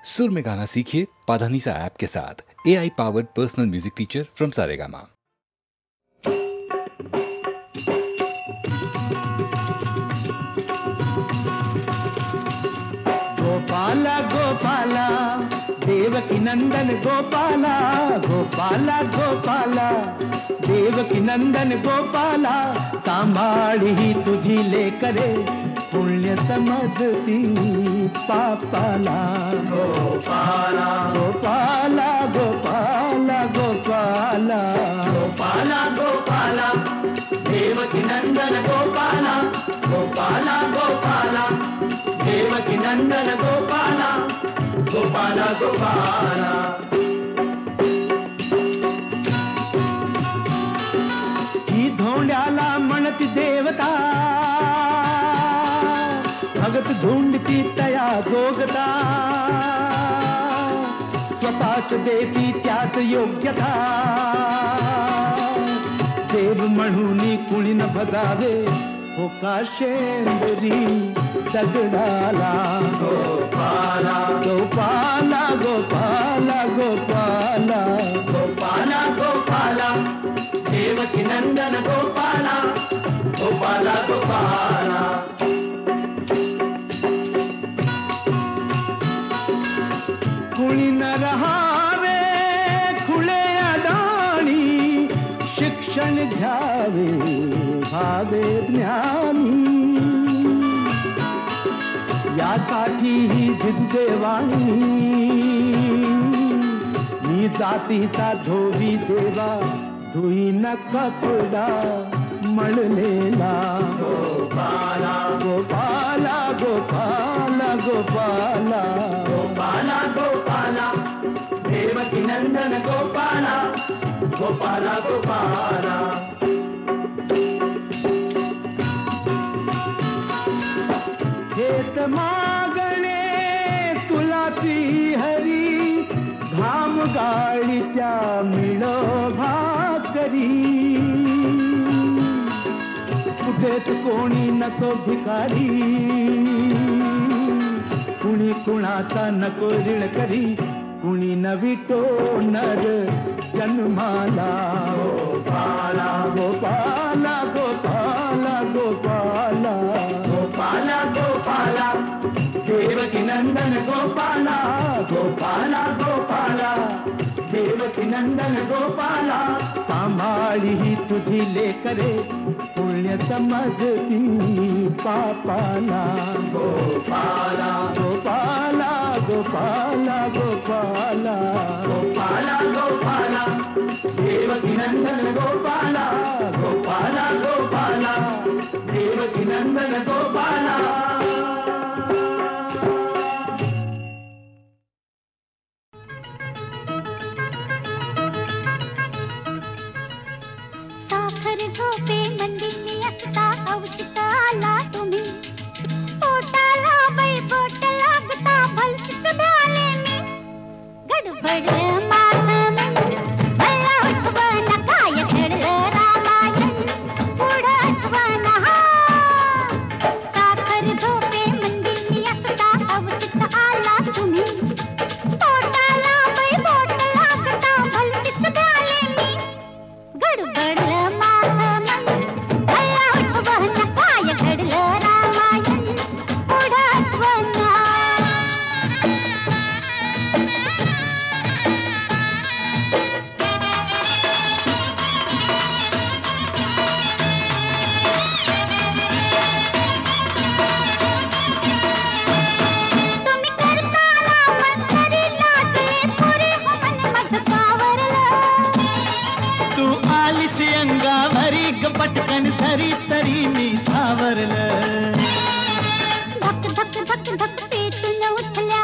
सुर में गाना सीखिए पाधानीसा ऐप के साथ। AI powered personal music teacher from Saregama. Gopala Gopala Devaki Nandan Gopala, Gopala Gopala Devaki Nandan Gopala, सांभाळी ही तुझी लेकरे पुण्य समजती पापाला। गोपाला गोपाला गोपाला गोपाला गोपाला गोपाला देवकी नंदन गोपाला, गोपाला गोपाला देवकी नंदन गोपाला, गोपाला गोपाला। ही धोंड्याला म्हणती देवता, भगत धुंडती तया जोगता, स्वतःच देती त्याच योग्यता, देव म्हणून कुणी न भगावे हो का शेंदरी दगडाला। गोपाला गोपाला गोपाला गोपाला गोपाला गोपाला देवकी नंदन गोपाला, गोपाला गोपाला। कुणी न रहावे खुले अडाणी, शिक्षण घ्यावे भावे ज्ञानी, यासाठी ही जिद्देवाणी मी जातीचा धोबी देवा, धुई न कपडा मळलेला। गोपाला गोपाला गोपाला गोपाला गोपाला गोपाला देवकी नंदन गोपाला, गोपाला गोपाला। हेत मागणे तुला ती हरी, घाम गाळीच्या मिळो भाकरी, कुठेच कोणी नको भिकारी, कुणी कुणाचा नको ऋण करी, कुणी नवितो नर जन्माला। गोपाला गोपाला गोपाला गोपाला गोपाला गोपाला देवकी नंदन गोपाला, गोपाला गोपाला देवकी नंदन गोपाला, सांभाळी ही तुझी लेकरे पुण्य समजती पापाला। गोपाला गोपाला गोपाला गोपाला गोपाला गोपाला देवकी नंदन गोपाला, गोपाला गोपाला देवकी नंदन गोपाला। साखर झोपे मंदिनी असता अवचिता आला तुम्ही, पोटाला बाई बोट लागता भलतीच भ्याले मी, गडबड मागण मला उठवण काय घडलं रामायण पुढं आठवण। साखर झोपे मंदिनी असता अवचिता आला तुम्ही, पोटाला बाई बोट लागता भलतीच भ्याले मी, गडबड काय घडलं रामायण पुढं आठवण। तुम्ही करताना मंतरी लाटले पुरे हो मन माझं पावरलं, तू आलीस अंगावरी ग पटकन सरी तरी मी सावरलं। धक धक धक धक पेटून उठल्या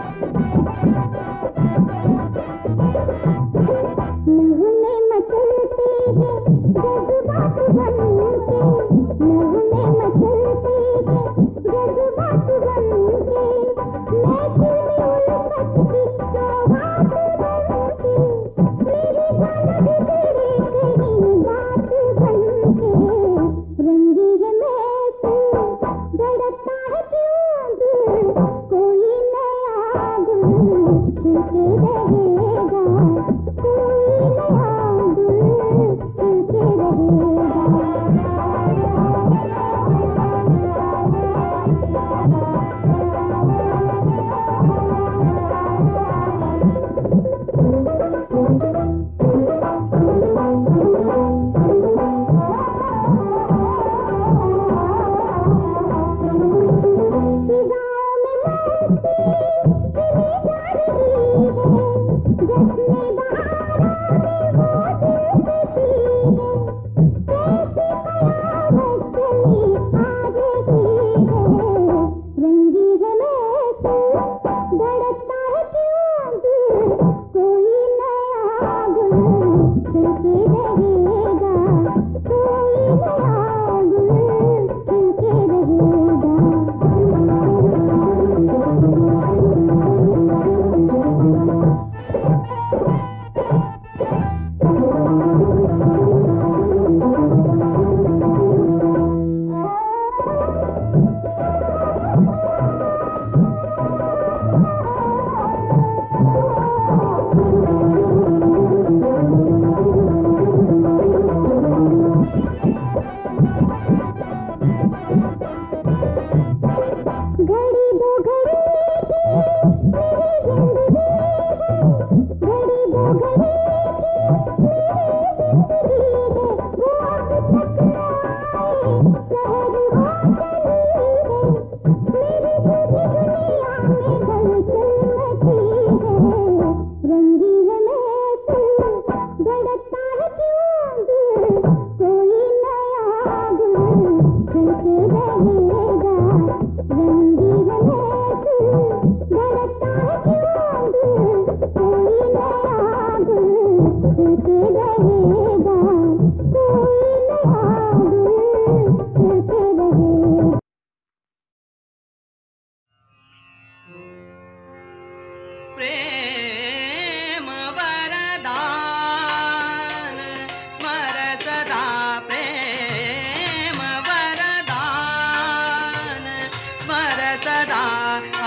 सदा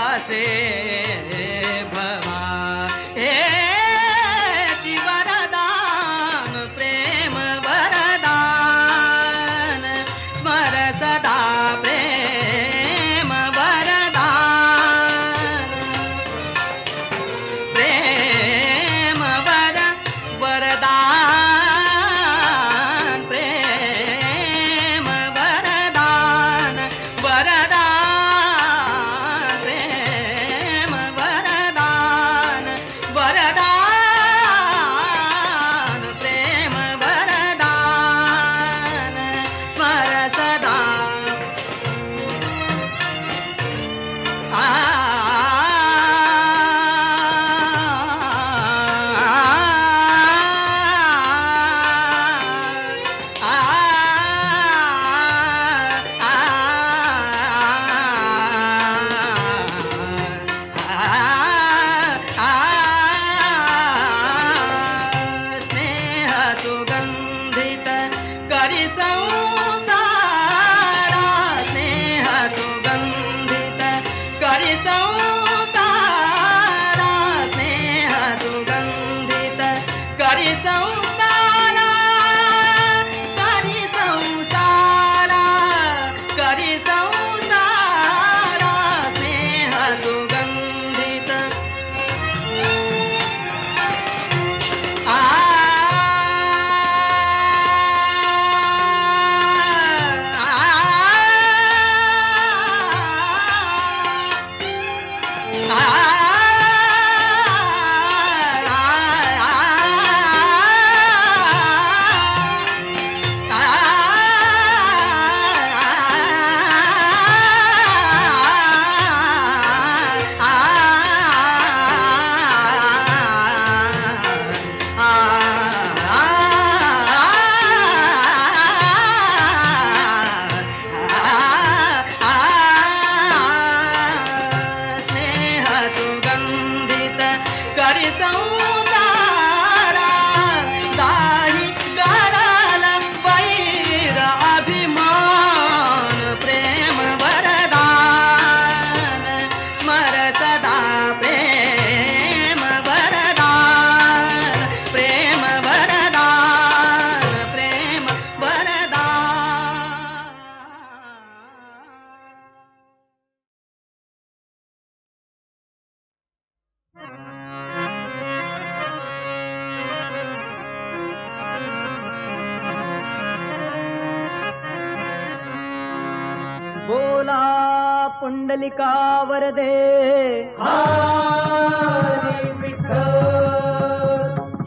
असे भवा हे वरदान प्रेम वरदान स्मर सदा प्रेम वरदान प्रेम वरदान प्रेम वरदान वरदान प्रेम वरदान वरदान प्रेम वरदान स्मर सदा स्नेह सुगंधित करी संसारा स्नेह सुगंधित करी संसारा स्नेह सुगंधित करी संसारा करी संसारा करी संसारा स्नेह सुगंधित स्नेह सुगंधित करी संसारा दाही कराल वैर अभिमान प्रेम वरदान स्मर सदा प्रेम वरदान प्रेम वरदान प्रेम वरदान बोला पुंडलिका वरदे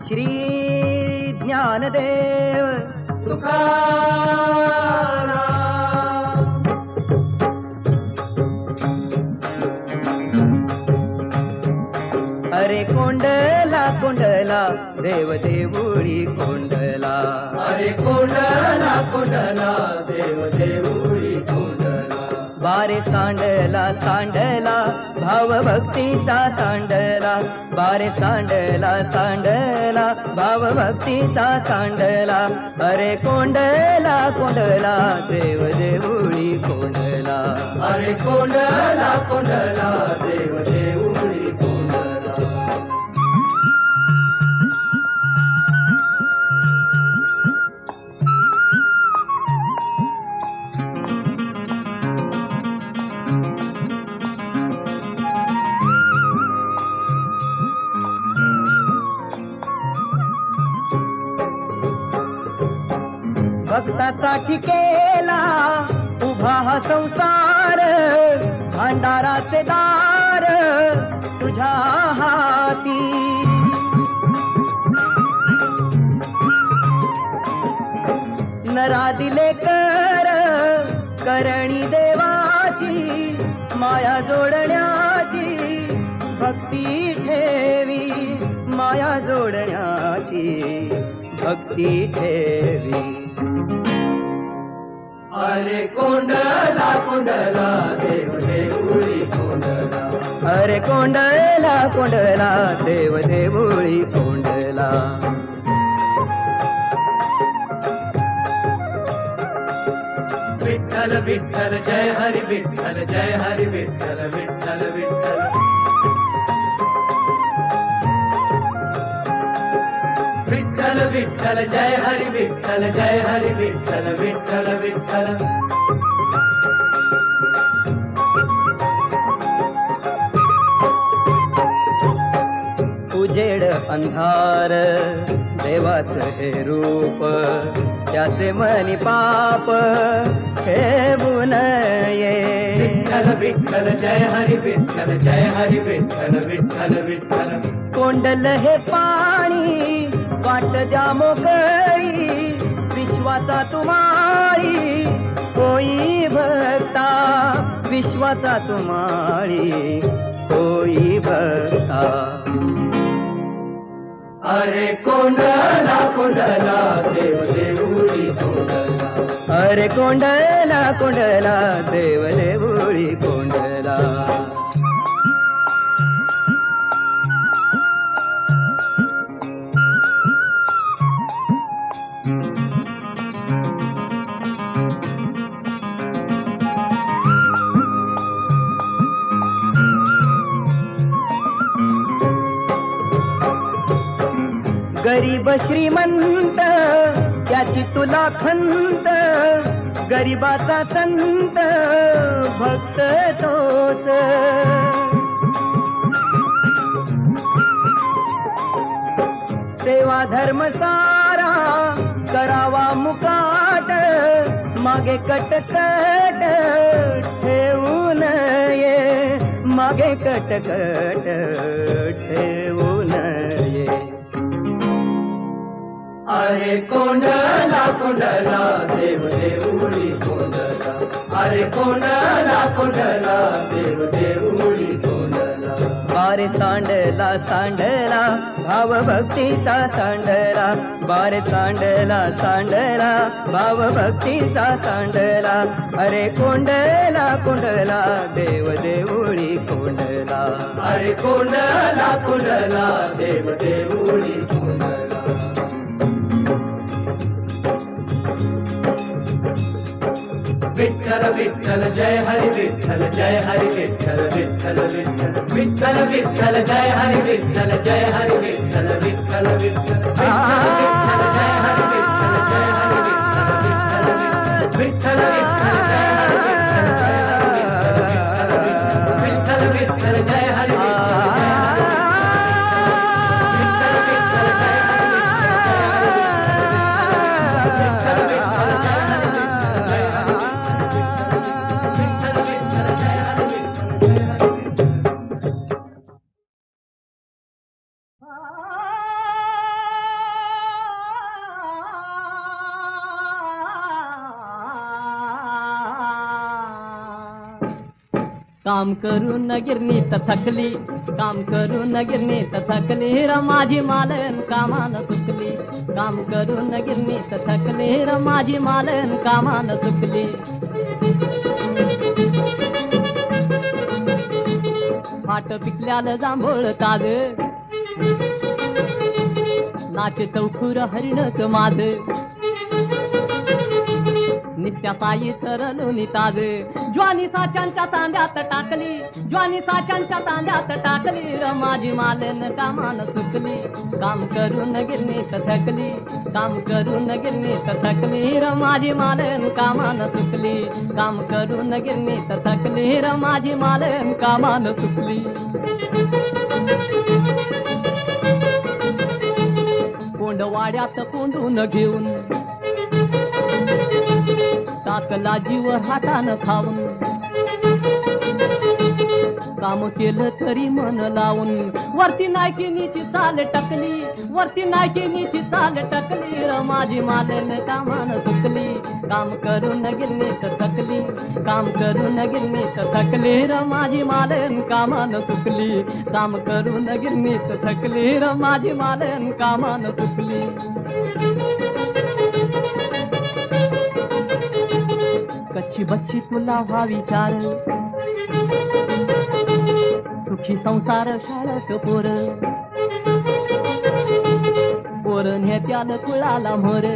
श्री ज्ञानदेव अरे कोंडला कोंडला देव देऊळी कोंडला अरे कोंडला कोंडला देव देऊळी कोंडला बारे सांडला सांडला भाव भक्तीचा सांडला बारे सांडला सांडला भाव भक्तीचा सांडला अरे कोंडला कोंडला देव देऊळी कोंडला अरे कोंडला कोंडला देव देऊळी कोंडला भक्तासाठी केला उभा हा संसार भांडाराचे दार तुझ्या हाती नरा दिले करणी देवाची माया जोडण्याची भक्ती ठेवी माया जोडण्याची भक्ती ठेवी अरे कोंडला कोंडला देव देऊळी कोंडला अरे कोंडला कोंडला देव देऊळी कोंडला विठ्ठल विठ्ठल विठ्ठल जय हरी विठ्ठल जय हरी विठ्ठल विठ्ठल विठ्ठल विठ्ठल विठ्ठल जय हरी विठ्ठल जय हरी विठ्ठल विठ्ठल विठ्ठल उजेड अंधार देवाचं हे रूप त्याचे मनी पाप ठेवू नये विठ्ठल विठ्ठल जय हरी विठ्ठल जय हरी विठ्ठल विठ्ठल विठ्ठल कोंडल हे पाणी वाट द्या मोकळी विश्वाचा तुम्हारी होई भक्ता विश्वाचा तुम्हारी होई भक्ता अरे कोंडला कोंडला देव देऊळी कोंडला अरे कोंडला कोंडला देव देऊळी कोंडला गरीब श्रीमंत त्याची तुला खंत गरीबाचा संत भक्त तोच सेवा धर्म सारा करावा मुकाट मागे कटकट ठेवू नये मागे कटकट ठेवू नये अरे कोंडला कोंडला देव देऊळी कोंडला अरे कोंडला कोंडला देव देऊळी कोंडला बारे सांडला सांडला भाव भक्तीचा सांडला बारे सांडला सांडला भाव भक्तीचा सांडला अरे कोंडला कोंडला देव देऊळी कोंडला अरे कोंडला कोंडला देव देऊळी कोंडला विठ्ठल विठ्ठल जय हरी विठ्ठल जय हरी विठ्ठल विठ्ठल विठ्ठल विठ्ठल विठ्ठल जय हरी विठ्ठल जय हरी विठ्ठल विठ्ठल विठ्ठल विठ्ठल जय हरी विठ्ठल जय हरी विठ्ठल विठ्ठल विठ्ठल जय हरी विठ्ठल विठ्ठल विठ्ठल जय हरी काम करून गिरणीत थकली काम करून गिरणीत थकली र माझी मालन कामान सुकली काम करून गिरणीत थकली र माझी मालन कामान सुकली फाट पिकल्याला जांभूळ ताज नाच चौखुर हरिणच माझ निस्त्या पायी सरलून ताज ज्वानी साच्यांच्या तांड्यात टाकली ज्वानी साच्यांच्या तांड्यात टाकली र माझी मालन कामान सुकली काम करून गिरणीत थकली काम करून गिरणीत थकली र माझी मालन कामान सुकली काम करून गिरणीत थकली र माझी मालन कामान सुकली कोंडवाड्यात कोंडून घेऊन टाकला जीव हातानं खाऊन काम केलं तरी मन लावून वरती नायकिनीची चाल टकली वरती नायकिनीची चाल टकली र माझी मालन कामान सुकली काम करून गिरणीत थकली काम करून गिरणीत थकली र माझी मालन कामान सुकली काम करून गिरणीत थकली र माझी मालन कामान सुकली कच्ची बच्ची तुला व्हा विचार सुखी संसार शाळेत पोर पोर नेत्याला कुळाला मोर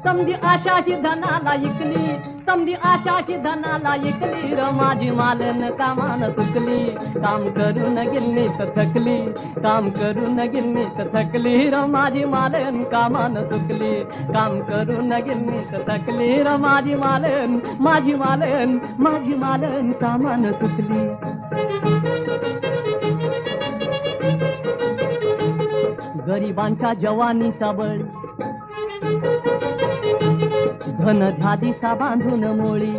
समधी आशाची धनाला इकली, समधी आशाची धनाला इकली र माझी मालन कामान चुकली. काम करून गिरणीत थकली, काम करून गिरणीत थकली र माझी मालन कामान चुकली. काम करून गिरणीत थकली र माझी मालन, माझी मालन, माझी मालन कामान चुकली. गरिबांच्या जवानीचा बळ धन ध्यादिसा बांधून मोळी,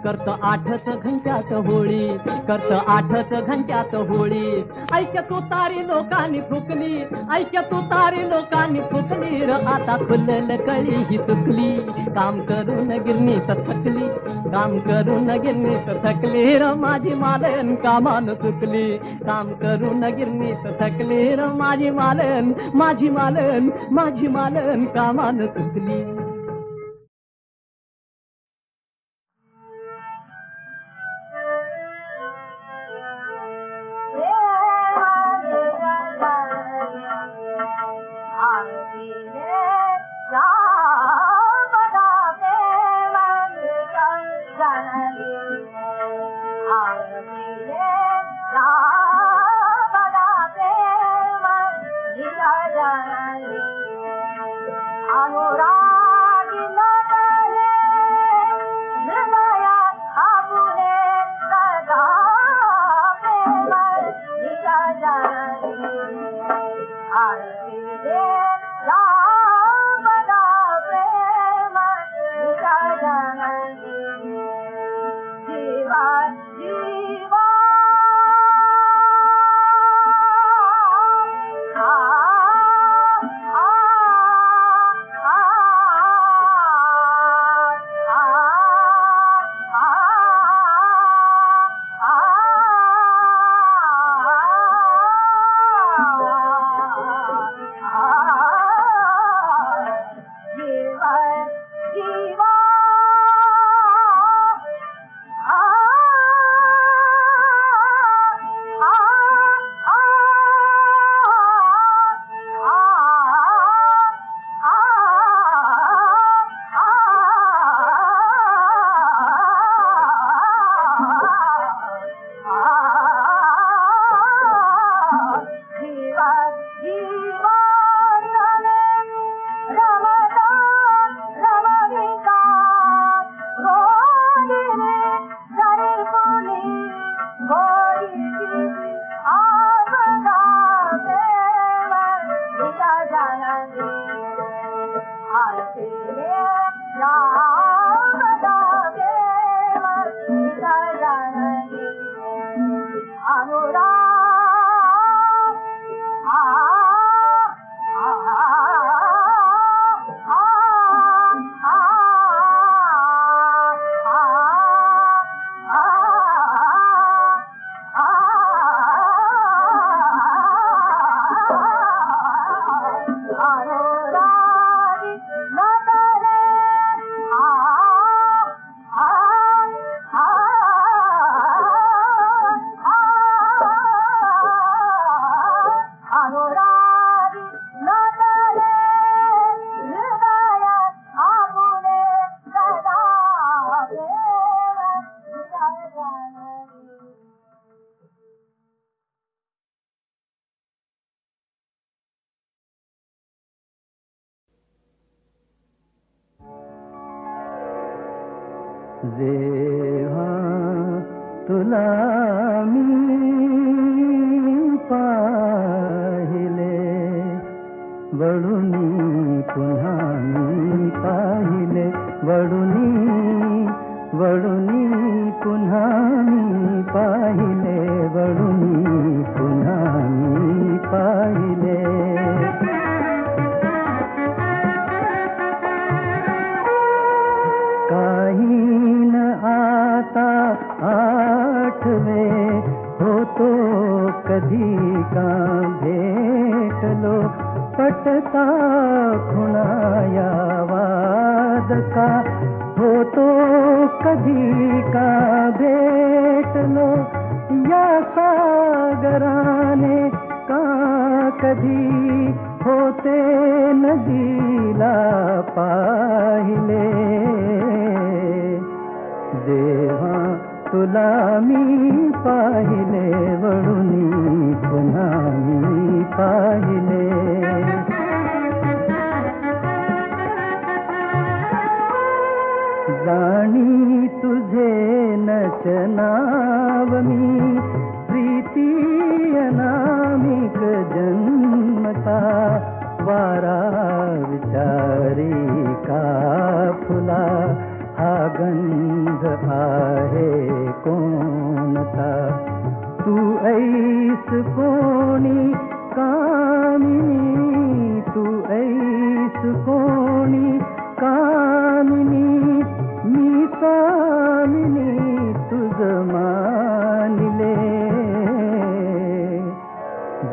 करत 8 घंट्यात होळी, करत 8 घंट्यात होळी. ऐक्य तू तारी लोकांनी फुकली, ऐक्य तू तारी लोकांनी फुकली र आता खुलल कळी ही चुकली. काम करून गिरणीत थकली, काम करून गिरणीत थकली र माझी मालन कामान चुकली. काम करून गिरणीत थकली र माझी मालन, माझी मालन, माझी मालन कामान चुकली. जेव्हा तुला मी पाहिले वळुनी पुन्हा मी पाहिले वळुनी वळुनी पुन्हा मी पाहिले वळुनी पुन्हा मी पाहिले काही न आता आठवे होतो कधी का भेटलो पटता खुणाया वाद का होतो कधी का भेटलो या सागराने का कधी होते नदीला पाहिले जेव्हा तुला मी पाहिले वळुनी पुन्हा मी पाहिले जाणी तुझे नचनाव मी प्रीती अनामिक जन्मता वारा विचारी का फुला हा गंध आहे कोणता तू ऐस कोणी कामिनी तू ऐस कोणी कामिनी मी स्वामिनी तुझ मानिले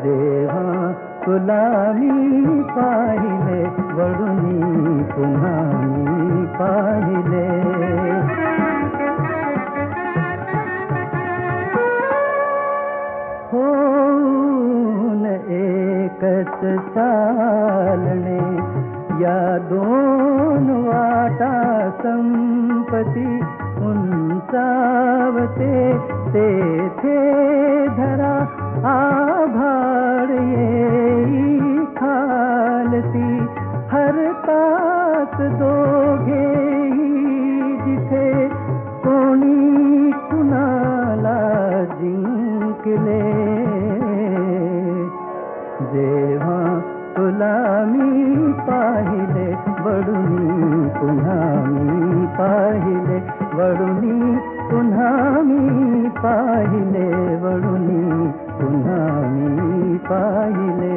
जेव्हा तुला मी पाहिले वळुनी पुन्हा मी पाहिले होऊन एकच चालणे या दोन वाटा संपती उंचावते तेथे धरा आभाळ येई खालती हरतात दोघेही जिथे कोणी कुणाला जिंकले जेव्हा तुला मी पाहिले वळुनी पुन्हा मी पाहिले वळुनी पुन्हा मी पाहिले वळुनी पुन्हा मी पाहिले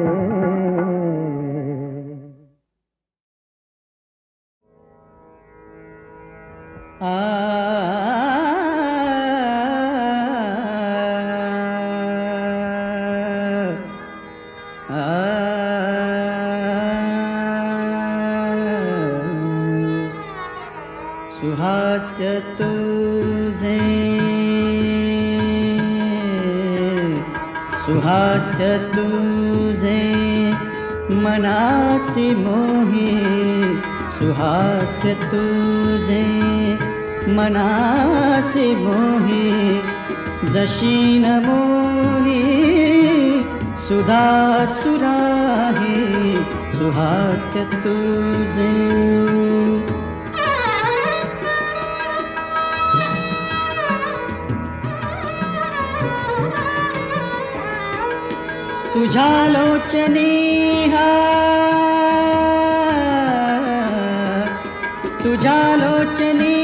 सुहास्य तुझे सुहास्य तुझे मनासी मोही सुहास्य तुझे मनासी मोही जशी न मोही सुधा सुराही सुहास्य तुझे तुझ्या लोचनी तुझ्या लोचनी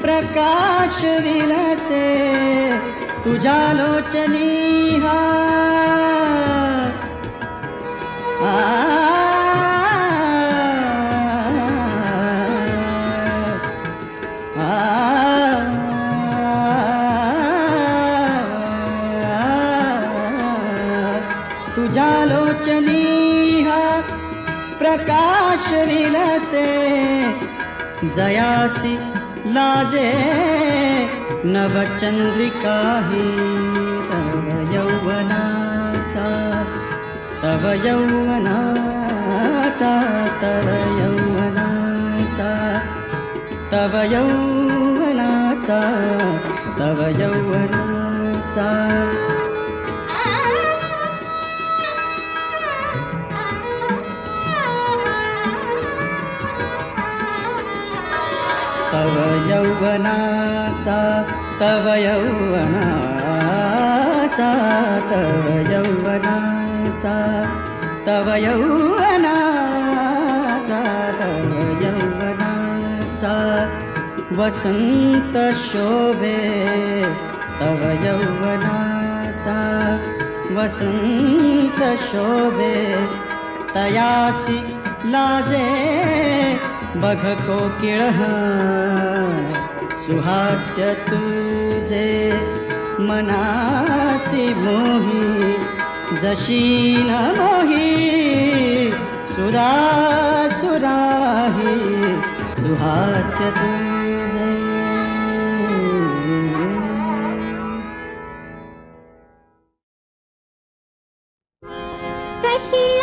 प्रकाश विलसे तुझ्या लोचनी तुझ्या लोचनी प्रकाश विलसे जयासी लाजे नवचंद्रिका ही तव यौवनाचा तव यौवनाचा तव यौवनाचा तव यौवनाचा तव यौवनाचा तव यौवनाचा तव यौवनाचा तव यौवनाचा तव यौवनाचा तव यौवनाचा वसंत शोभे तव यौवनाचा वसंत शोभे तयासी लाजे बघ कोकिळ सुहास्य तुझे मनासी मोही जशी न मोही सुधा सुराही सुहास्य तुझे कशी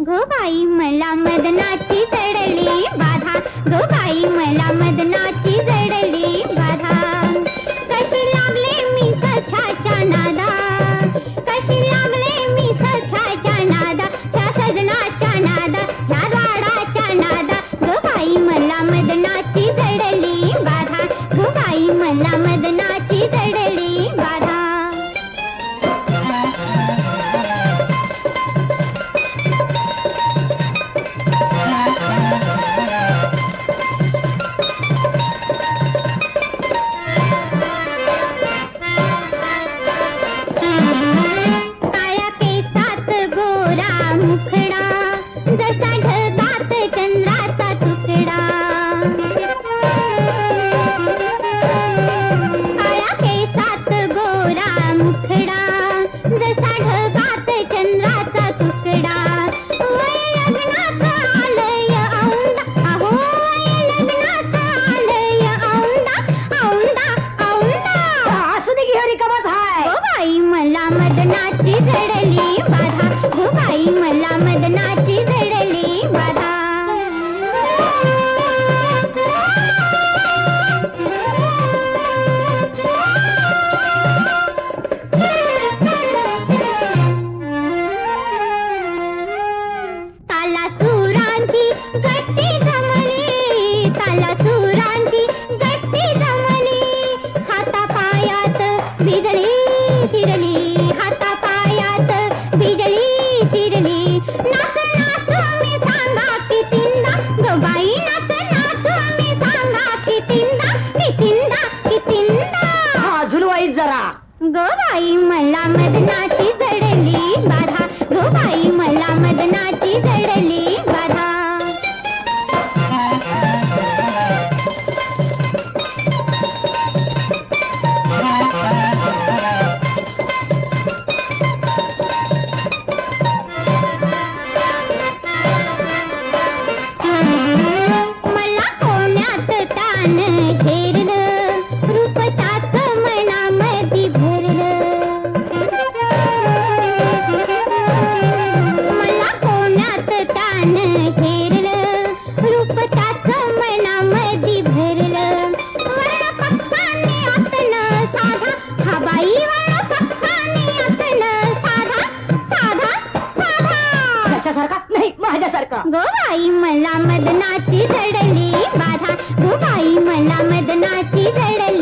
गो बाई मला मदनाची जडली बाधा, गो बाई मला मदनाची जडली बाधा. कशी लागले मी सख्याच्या नादा, कशी लागले मी सख्याच्या नादा, त्या सजनाच्या नादा, ह्या वाडाच्या नादा. गो बाई मला मदनाची जडली बाधा, गो बाई मला मदनाची जडली बाधा. काळ्या केसात गोरा मुखडा, जसा ढगात चंद्राचा तुकडा. काळ्या केसात गोरा मुखडा, जसा ढगात चंद्राचा तुकडा. वय लग्नात आलंय औंदा, अहो वय लग्नात आलंय औंदा, औंदा औंदा. असू दे की हरी कमाच हाय. गो बाई मला मदनाची जडली बाधा, गो बाई मला मदनाची जडली बाधा. ताला सुरांची गट्टी जमली, ताला सुरांची गट्टी जमली. हाता पायात बिजली शिरली, हाता पायात बिजली शिरली. नाच नाच मी सांगा कितींदा, गो बाई नाच नाच मी सांगा कितींदा, कितींदा कितींदा. हा झुलवाईच जरा. गो बाई मला मदनाची जडली बाधा, गो बाई मला मदनाची जडली बाधा. मला कोण्यात तान घेरलं, रूप ताक मनामधी भरलं. मला कोण्यात तान घेरलं, रूप ताक मनामधी भरलं. वर्ण पक्षाने आतन साधा, हा बाई वर्ण पक्षाने आतन साधा, साधा साधा. त्याच्यासारखा नाही माझ्यासारखा. गो बाई मला मदनाची जडली बाधा, गो बाई मला मदनाची जडली